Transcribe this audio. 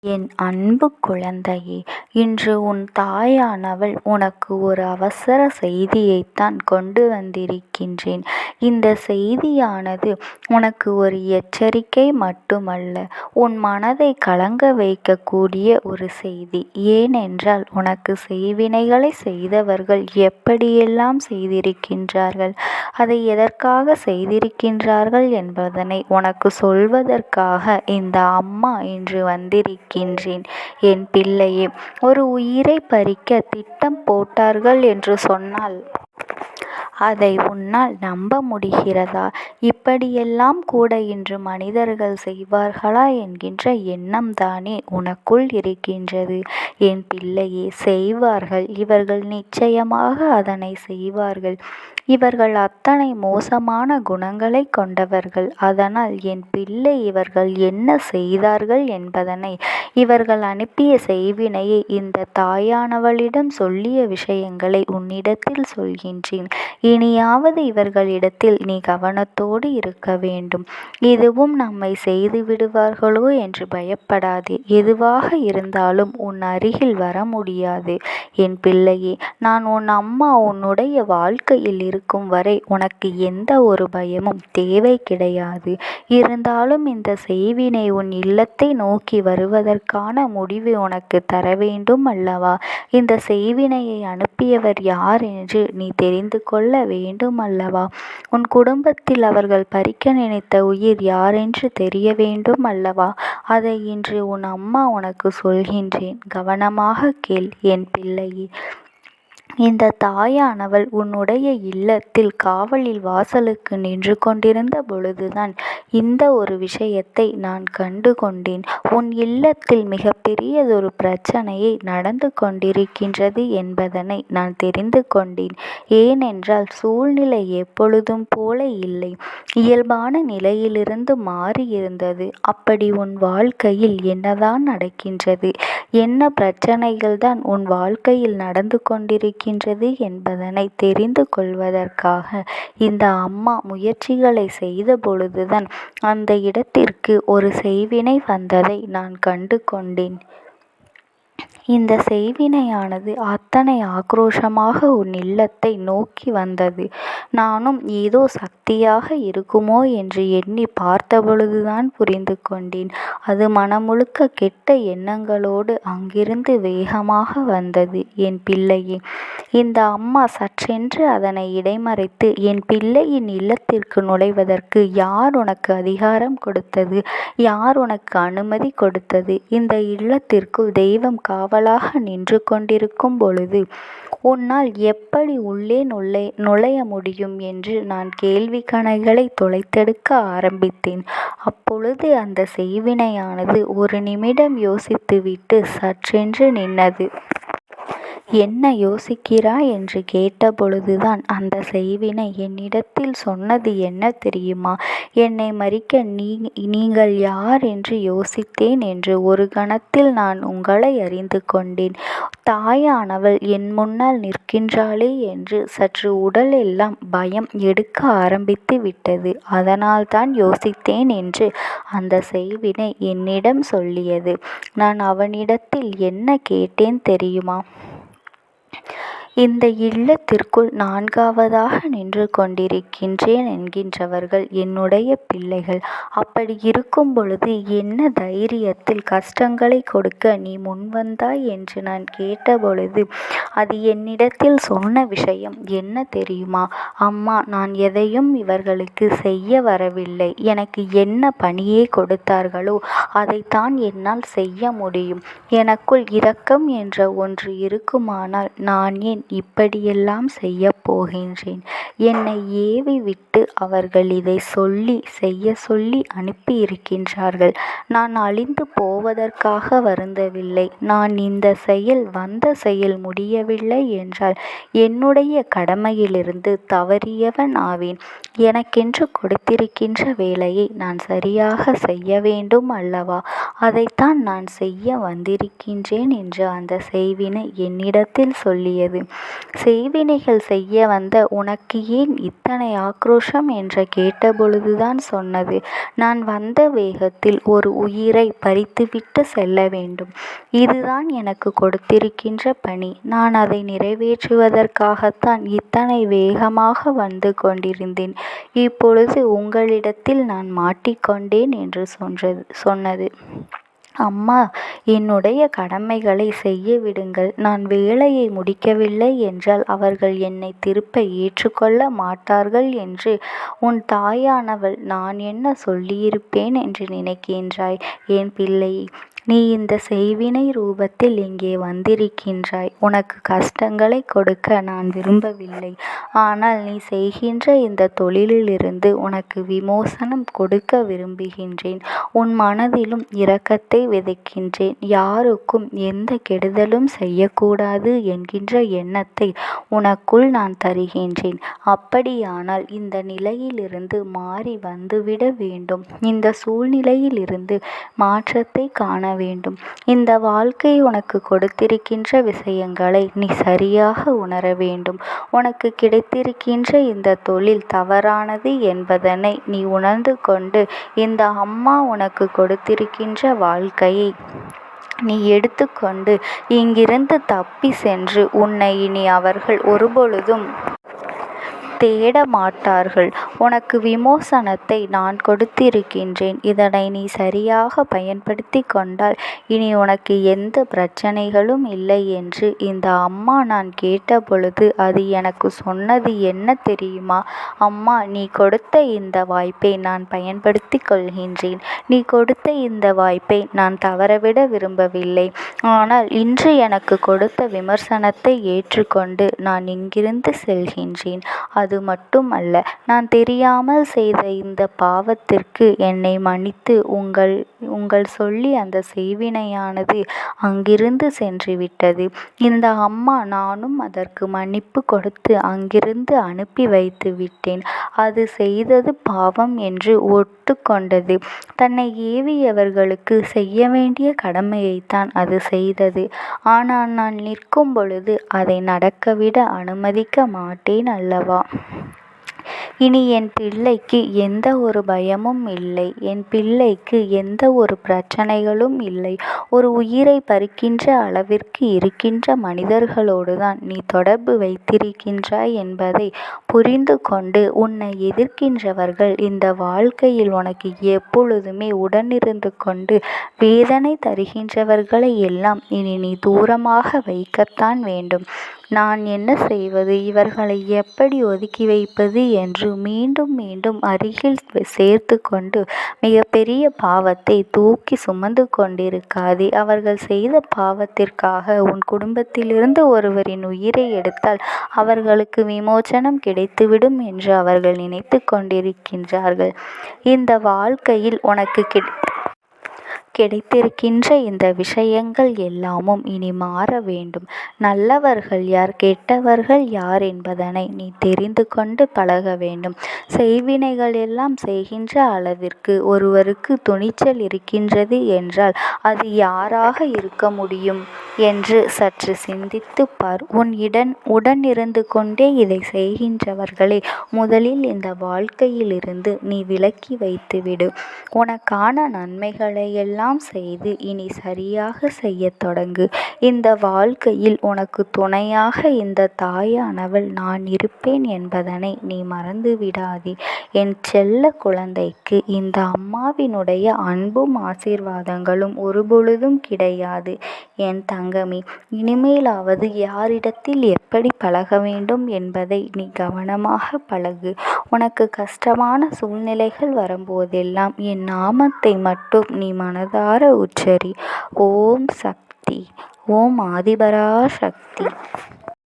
என் அன்பு குழந்தையே, இன்று உன் தாயானவள் உனக்கு ஒரு அவசர செய்தியைத்தான் கொண்டு வந்திருக்கின்றேன். இந்த செய்தியானது உனக்கு ஒரு எச்சரிக்கை மட்டுமல்ல, உன் மனதை கலங்க வைக்கக்கூடிய ஒரு செய்தி. ஏனென்றால் உனக்கு செய்வினைகளை செய்தவர்கள் எப்படியெல்லாம் செய்திருக்கின்றார்கள், அதை எதற்காக செய்திருக்கின்றார்கள் என்பதனை உனக்கு சொல்வதற்காக இந்த அம்மா இன்று வந்திருக்கின்றேன். என் பிள்ளையே, ஒரு உயிரை பறிக்க திட்டம் போட்டார்கள் என்று சொன்னால் அதை உன்னால் நம்ப முடிகிறதா? இப்படியெல்லாம் கூட இன்று மனிதர்கள் செய்வார்களா என்கின்ற எண்ணம் தானே உனக்குள் இருக்கின்றது. என் பிள்ளையே, செய்வார்கள். இவர்கள் நிச்சயமாக அதனை செய்வார்கள். இவர்கள் அத்தனை மோசமான குணங்களை கொண்டவர்கள். அதனால் என் பிள்ளை, இவர்கள் என்ன செய்தார்கள் என்பதனை, இவர்கள் அனுப்பிய செய்வினையை, இந்த தாயானவளிடம் சொல்லிய விஷயங்களை உன்னிடத்தில் சொல்கின்றேன். இனியாவது இவர்களிடத்தில் நீ கவனத்தோடு இருக்க வேண்டும். இதுவும் நம்மை செய்து விடுவார்களோ என்று பயப்படாதே. எதுவாக இருந்தாலும் உன் அருகில் வர முடியாது. என் பிள்ளையே, நான் உன் அம்மா உன்னுடைய வாழ்க்கையில் இருக்கும் வரை உனக்கு எந்த ஒரு பயமும் தேவை கிடையாது. இருந்தாலும் இந்த செய்வினை உன் இல்லத்தை நோக்கி வருவதற்கான முடிவு உனக்கு தர வேண்டும் அல்லவா? இந்த செய்வினையை அனுப்பியவர் யார் என்று நீ தெரிந்து கொள்ள வேண்டும் அல்லவா? உன் குடும்பத்தில் அவர்கள் பறிக்க நினைத்த உயிர் யாரென்று தெரிய வேண்டும் அல்லவா? அதை இன்று உன் அம்மா உனக்கு சொல்கின்றேன். கவனமாக கேள் என் பிள்ளையே. இந்த தாயானவள் உன்னுடைய இல்லத்தில் காவலில் வாசலுக்கு நின்று கொண்டிருந்த பொழுதுதான் இந்த ஒரு விஷயத்தை நான் கண்டு கொண்டேன். உன் இல்லத்தில் மிக பெரியதொரு பிரச்சனையை நடந்து கொண்டிருக்கின்றது என்பதனை நான் தெரிந்து கொண்டேன். ஏனென்றால் சூழ்நிலை எப்பொழுதும் போல இல்லை, இயல்பான நிலையிலிருந்து மாறியிருந்தது. அப்படி உன் வாழ்க்கையில் என்னதான் நடக்கின்றது, என்ன பிரச்சனைகள் தான் உன் வாழ்க்கையில் நடந்து கொண்டிருக்கின்றது என்பதனை தெரிந்து கொள்வதற்காக இந்த அம்மா முயற்சிகளை செய்த பொழுதுதான் அந்த இடத்திற்கு ஒரு செய்வினை வந்ததை நான் கண்டு கொண்டேன். இந்த செய்வினையானது அத்தனை ஆக்ரோஷமாக உன் இல்லத்தை நோக்கி வந்தது. நானும் ஏதோ சக்தியாக இருக்குமோ என்று எண்ணி பார்த்த பொழுதுதான் புரிந்து கொண்டேன். அது மனமுழுக்க கெட்ட எண்ணங்களோடு அங்கிருந்து வேகமாக வந்தது. என் பிள்ளையே, இந்த அம்மா சற்றென்று அதனை இடைமறைத்து, என் பிள்ளையின் இல்லத்திற்கு நுழைவதற்கு யார் உனக்கு அதிகாரம் கொடுத்தது, யார் உனக்கு அனுமதி கொடுத்தது, இந்த இல்லத்திற்குள் தெய்வம் காவலாக நின்று கொண்டிருக்கும் பொழுது உன்னால் எப்படி உள்ளே நுழைய முடியும் என்று நான் கேள்வி கணைகளை தொலைத்தெடுக்க ஆரம்பித்தேன். அப்பொழுது அந்த செய்வினையானது ஒரு நிமிடம் யோசித்துவிட்டு சற்றென்று நின்னது. என்ன யோசிக்கிறாய் என்று கேட்டபொழுதுதான் அந்த செய்வினை என்னிடத்தில் சொன்னது என்ன தெரியுமா? என்னை மறிக்க நீங்கள் யார் என்று யோசித்தேன் என்று ஒரு கணத்தில் நான் உங்களை அறிந்து கொண்டேன். தாயானவள் என் முன்னால் நிற்கின்றாளே என்று சற்று உடல் எல்லாம் பயம் எடுக்க ஆரம்பித்து விட்டது. அதனால்தான் யோசித்தேன் என்று அந்த செய்வினை என்னிடம் சொல்லியது. நான் அவனிடத்தில் என்ன கேட்டேன் தெரியுமா? இந்த இல்லத்திற்குள் நான்காவதாக நின்று கொண்டிருக்கின்றேன் என்கின்றவர்கள் என்னுடைய பிள்ளைகள். அப்படி இருக்கும் பொழுது என்ன தைரியத்தில் கஷ்டங்களை கொடுக்க நீ முன்வந்தாய் என்று நான் கேட்டபொழுது அது என்னிடத்தில் சொன்ன விஷயம் என்ன தெரியுமா? அம்மா, நான் எதையும் இவர்களுக்கு செய்ய வரவில்லை. எனக்கு என்ன பணியை கொடுத்தார்களோ அதைத்தான் என்னால் செய்ய முடியும். எனக்குள் இரக்கம் என்ற ஒன்று இருக்குமானால் நான் ஏன் இப்படியெல்லாம் செய்ய போகின்றேன்? என்னை ஏவி விட்டு அவர்கள் இதை செய்ய சொல்லி அனுப்பி இருக்கின்றார்கள். நான் அழிந்து போவதற்காக வருந்தவில்லை. நான் இந்த வந்த செயல் முடியவில்லை என்றால் என்னுடைய கடமையிலிருந்து தவறியவன் ஆவேன். எனக்கென்று கொடுத்திருக்கின்ற வேலையை நான் சரியாக செய்ய வேண்டும் அல்லவா? அதைத்தான் நான் செய்ய வந்திருக்கின்றேன் என்று அந்த செய்வினை என்னிடத்தில் சொல்லியது. செய்வினைகள் செய்ய வந்த உனக்கு ஏன் இத்தனை ஆக்ரோஷம் என்று கேட்டபொழுதுதான் சொன்னது. நான் வந்த வேகத்தில் ஒரு உயிரை பறித்துவிட்டு செல்ல வேண்டும். இதுதான் எனக்கு கொடுத்திருக்கின்ற பணி. நான் அதை நிறைவேற்றுவதற்காகத்தான் இத்தனை வேகமாக வந்து கொண்டிருந்தேன். இப்பொழுது உங்களிடத்தில் நான் மாட்டிக்கொண்டேன் என்று சொன்னது. அம்மா, என்னுடைய கடமைகளை செய்ய விடுங்கள். நான் வேலையை முடிக்கவில்லை என்றால் அவர்கள் என்னை திருப்ப ஏற்றுக்கொள்ள மாட்டார்கள் என்று உன் தாயானவள் நான் என்ன சொல்லியிருப்பேன் என்று நினைக்கின்றாய்? என் பிள்ளையே, நீ இந்த செய்வினை ரூபத்தில் இங்கே வந்திருக்கின்றாய். உனக்கு கஷ்டங்களை கொடுக்க நான் விரும்பவில்லை. ஆனால் நீ செய்கின்ற இந்த தொழிலிலிருந்து உனக்கு விமோசனம் கொடுக்க விரும்புகின்றேன். உன் மனதிலும் இரக்கத்தை விதைக்கின்றேன். யாருக்கும் எந்த கெடுதலும் செய்யக்கூடாது என்கின்ற எண்ணத்தை உனக்குள் நான் தருகின்றேன். அப்படியானால் இந்த நிலையிலிருந்து மாறி வந்துவிட வேண்டும். இந்த சூழ்நிலையிலிருந்து மாற்றத்தை காண வேண்டும். இந்த வாழ்க்கை உனக்கு கொடுத்திருக்கின்ற விஷயங்களை நீ சரியாக உணர வேண்டும். உனக்கு கிடைத்திருக்கின்ற இந்த தொழில் தவறானது என்பதனை நீ உணர்ந்து கொண்டு இந்த அம்மா உனக்கு கொடுத்திருக்கின்ற வாழ்க்கையை நீ எடுத்துக்கொண்டு இங்கிருந்து தப்பி சென்று உன்னை இனி அவர்கள் ஒருபொழுதும் தேட மாட்டார்கள். உனக்கு விமோசனத்தை நான் கொடுத்திருக்கின்றேன். இதனை நீ சரியாக பயன்படுத்தி கொண்டால் இனி உனக்கு எந்த பிரச்சனைகளும் இல்லை என்று இந்த அம்மா நான் கேட்டபொழுது அது எனக்கு சொன்னது என்ன தெரியுமா? அம்மா, நீ கொடுத்த இந்த வாய்ப்பை நான் பயன்படுத்தி கொள்கின்றேன். நீ கொடுத்த இந்த வாய்ப்பை நான் தவறவிட விரும்பவில்லை. ஆனால் இன்று எனக்கு கொடுத்த விமர்சனத்தை ஏற்றுக்கொண்டு நான் இங்கிருந்து செல்கின்றேன். அது மட்டுமல்ல, நான் தெரியாமல் செய்த இந்த பாவத்திற்கு என்னை மன்னித்து உங்கள் சொல்லி அந்த செய்வினையானது அங்கிருந்து சென்று விட்டது. இந்த அம்மா நானும் அதற்கு மன்னிப்பு கொடுத்து அங்கிருந்து அனுப்பி வைத்து விட்டேன். அது செய்தது பாவம் என்று ஒட்டுக்கொண்டது. தன்னை ஏவியவர்களுக்கு செய்ய வேண்டிய கடமையைத்தான் அது செய்தது. ஆனால் நான் நிற்கும் பொழுது அதை நடக்கவிட அனுமதிக்க மாட்டேன் அல்லவா? இனி என் பிள்ளைக்கு எந்த ஒரு பயமும் இல்லை. என் பிள்ளைக்கு எந்த ஒரு பிரச்சனைகளும் இல்லை. ஒரு உயிரை பறிக்கின்ற அளவிற்கு இருக்கின்ற மனிதர்களோடு தான் நீ தொடர்பு வைத்திருக்கின்றாய் என்பதை புரிந்து கொண்டு உன்னை எதிர்க்கின்றவர்கள் இந்த வாழ்க்கையில் உனக்கு எப்பொழுதுமே உடனிருந்து கொண்டு வேதனை தருகின்றவர்களை எல்லாம் இனி நீ தூரமாக வைக்கத்தான் வேண்டும். நான் என்ன செய்வது, இவர்களை எப்படி ஒதுக்கி வைப்பது என்று மீண்டும் மீண்டும் அருகில் சேர்த்து கொண்டு மிகப்பெரிய பாவத்தை தூக்கி சுமந்து கொண்டிருக்காதே. அவர்கள் செய்த பாவத்திற்காக உன் குடும்பத்திலிருந்து ஒருவரின் உயிரை எடுத்தால் அவர்களுக்கு விமோசனம் கிடைத்துவிடும் என்று அவர்கள் நினைத்து கொண்டிருக்கின்றார்கள். இந்த வாழ்க்கையில் உனக்கு கிடைத்திருக்கின்ற இந்த விஷயங்கள் எல்லாமும் இனி மாற வேண்டும். நல்லவர்கள் யார், கெட்டவர்கள் யார் என்பதனை நீ தெரிந்து கொண்டு பழக வேண்டும். செய்வினைகள் எல்லாம் செய்கின்ற அளவிற்கு ஒருவருக்கு துணிச்சல் இருக்கின்றது என்றால் அது யாராக இருக்க முடியும் என்று சற்று சிந்தித்து பார். உடன் இருந்து கொண்டே இதை செய்கின்றவர்களை முதலில் இந்த வாழ்க்கையிலிருந்து நீ விலக்கி வைத்துவிடு. உனக்கான நன்மைகளை எல்லாம் செய்து இனி சரியாக செய்ய தொடங்கு. இந்த வாழ்க்கையில் உனக்கு துணையாக இந்த தாயானவள் நான் இருப்பேன் என்பதனை நீ மறந்து விடாதே. என் செல்ல குழந்தைக்கு இந்த அம்மாவினுடைய அன்பும் ஆசீர்வாதங்களும் ஒருபொழுதும் கிடையாது. என் தங்கமே, இனிமேலாவது யாரிடத்தில் எப்படி பழக வேண்டும் என்பதை நீ கவனமாக பழகு. உனக்கு கஷ்டமான சூழ்நிலைகள் வரும்போதெல்லாம் என் நாமத்தை மட்டும் நீ மனதார உச்சரி. ஓம் சக்தி. ஓம் ஆதிபரா சக்தி.